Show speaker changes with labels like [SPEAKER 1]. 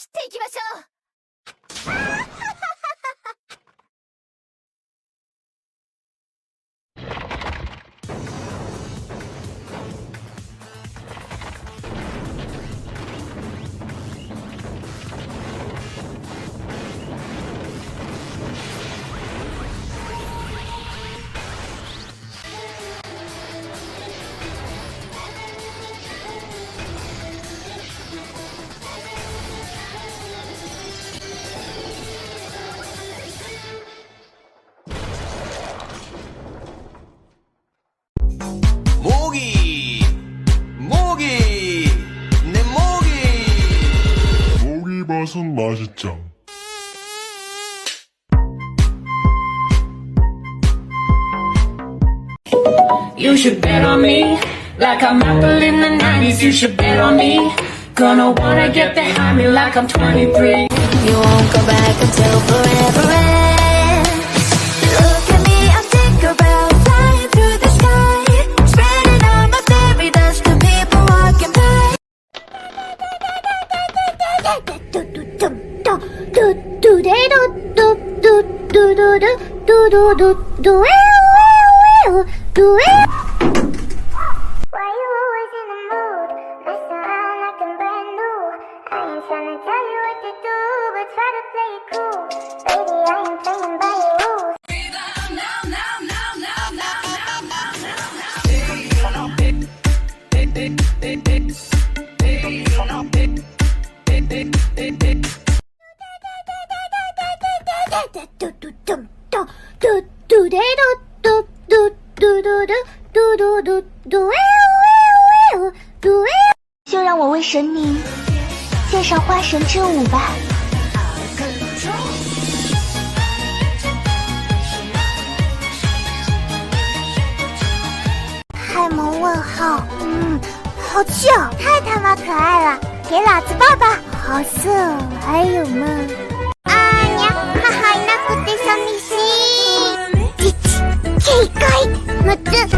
[SPEAKER 1] 切っていきましょう。
[SPEAKER 2] 모기 모기 내 모기
[SPEAKER 3] 모기버섯 맛있죠.
[SPEAKER 4] You should bet on me, like I'm Apple in the 90s. You should bet on me, gonna wanna get behind me like I'm 23.
[SPEAKER 1] You won't go back until forever ends. Look at me, I'm Tinkerbell, flying through the sky, spreading all my fairy dust to people walking by.
[SPEAKER 5] Why you always in the mood? Mess around like I'm brand new. I ain't tryna tell you what to do, but try to play it cool. Baby, I ain't playing by your rules.
[SPEAKER 1] Do 就让我为神明献上花神之舞吧。
[SPEAKER 5] 开门问号，好气哦，太他妈可爱了，给老子抱抱。好色，还有吗？啊娘，母いなくて寂しい。警戒、6つ。